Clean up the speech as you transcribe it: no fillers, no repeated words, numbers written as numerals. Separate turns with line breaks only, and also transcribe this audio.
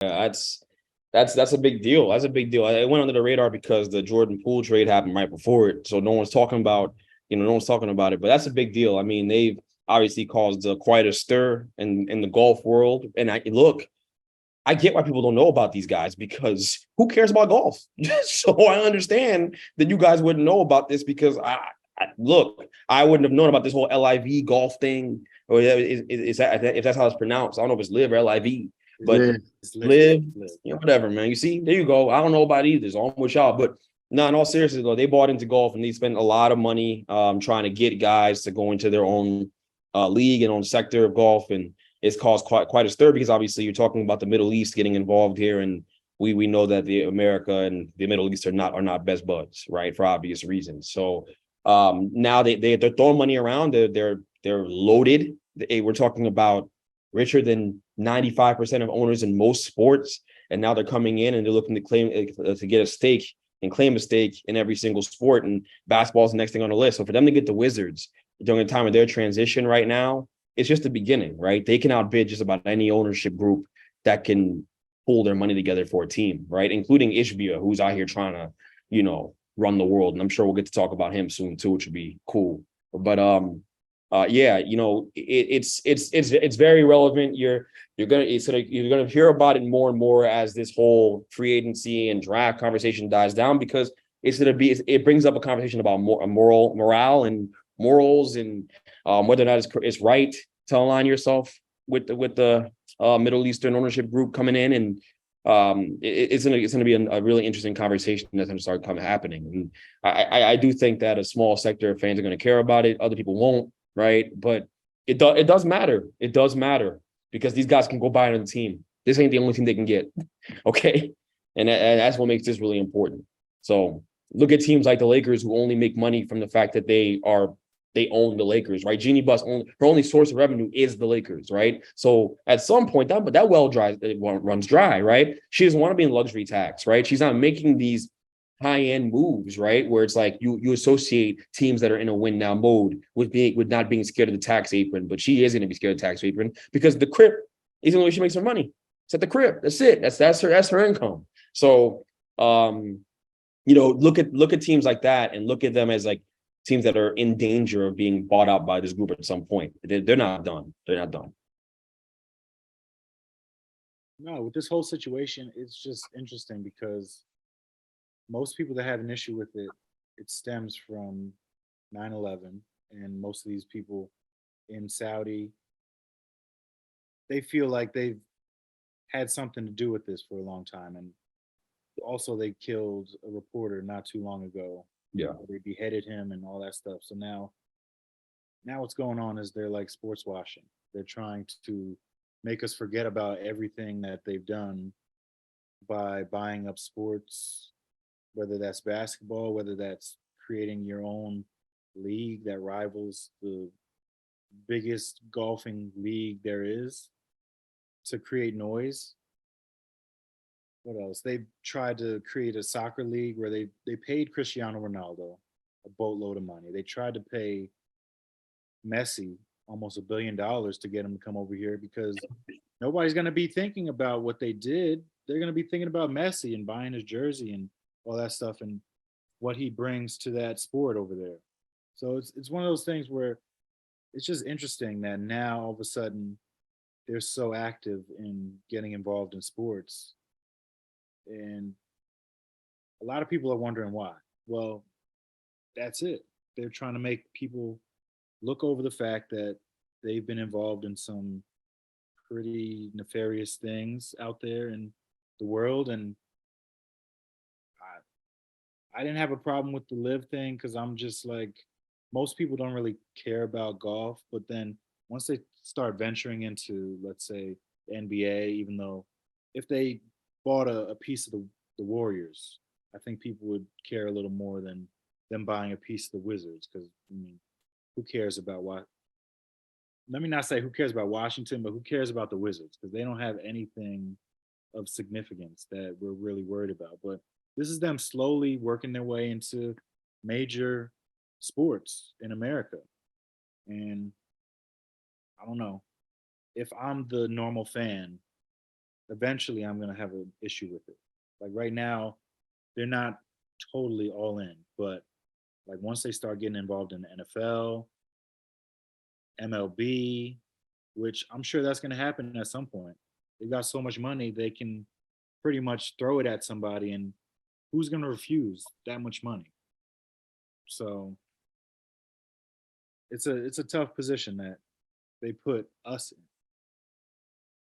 Yeah, that's a big deal. That's a big deal. It went under the radar because the Jordan Poole trade happened right before it, so no one's talking about, no one's talking about it. But that's a big deal. I mean, they've obviously caused quite a stir in the golf world. And I get why people don't know about these guys because who cares about golf? So I understand that you guys wouldn't know about this because look, I wouldn't have known about this whole LIV golf thing, or is that if that's how it's pronounced? I don't know if it's live or LIV, but
Live. It's
live,
live.
whatever, man. You see, there you go. I don't know about either, so I'm with y'all. But no, in all seriousness, though, they bought into golf and they spent a lot of money trying to get guys to go into their own league and own sector of golf, and it's caused quite a stir because obviously you're talking about the Middle East getting involved here, and we know that the America and the Middle East are not best buds, right, for obvious reasons. So now they're throwing money around. They're loaded. We're talking about richer than 95% of owners in most sports, and now they're coming in and they're looking to claim to get a stake and claim a stake in every single sport. And basketball is the next thing on the list. So for them to get the Wizards during the time of their transition right now, it's just the beginning, right? They can outbid just about any ownership group that can pull their money together for a team, right? Including Ishbia, who's out here trying to, run the world. And I'm sure we'll get to talk about him soon too, which would be cool. But yeah, it's very relevant. You're gonna hear about it more and more as this whole free agency and draft conversation dies down, because it brings up a conversation about morale and morals, and whether or not it's right to align yourself with the Middle Eastern ownership group coming in, and it's gonna be a really interesting conversation that's gonna start happening. And I do think that a small sector of fans are gonna care about it. Other people won't, right? But it does matter. It does matter because these guys can go buy another team. This ain't the only team they can get, okay? And that's what makes this really important. So look at teams like the Lakers, who only make money from the fact that they own the Lakers, right? Jeannie Buss her only source of revenue is the Lakers, right? So at some point that well runs dry, right? She doesn't want to be in luxury tax, right? She's not making these high-end moves, right? Where it's like you associate teams that are in a win now mode with not being scared of the tax apron, but she is going to be scared of the tax apron because the crib is the only way she makes her money. It's at the crib. That's it. That's her income. So look at teams like that and look at them as like teams that are in danger of being bought out by this group at some point. They're not done. They're not done.
No, with this whole situation, it's just interesting because most people that have an issue with it, it stems from 9/11, and most of these people in Saudi, they feel like they've had something to do with this for a long time. And also, they killed a reporter not too long ago.
Yeah.
They beheaded him and all that stuff. So now what's going on is they're like sports washing. They're trying to make us forget about everything that they've done by buying up sports, whether that's basketball, whether that's creating your own league that rivals the biggest golfing league there is to create noise. What else? They tried to create a soccer league where they paid Cristiano Ronaldo a boatload of money. They tried to pay Messi almost $1 billion to get him to come over here because nobody's going to be thinking about what they did. They're going to be thinking about Messi and buying his jersey and all that stuff and what he brings to that sport over there. So it's one of those things where it's just interesting that now all of a sudden they're so active in getting involved in sports, and a lot of people are wondering why. Well, that's it. They're trying to make people look over the fact that they've been involved in some pretty nefarious things out there in the world. And I didn't have a problem with the live thing because I'm just like, most people don't really care about golf. But then once they start venturing into, let's say, the NBA, even though if they bought a piece of the Warriors, I think people would care a little more than them buying a piece of the Wizards. Because, I mean, who cares about what? Let me not say who cares about Washington, but who cares about the Wizards? Because they don't have anything of significance that we're really worried about. But this is them slowly working their way into major sports in America. And I don't know. If I'm the normal fan, eventually I'm gonna have an issue with it. Like right now, they're not totally all in, but like once they start getting involved in the NFL, MLB, which I'm sure that's gonna happen at some point. They've got so much money they can pretty much throw it at somebody, and who's gonna refuse that much money? So it's a tough position that they put us in.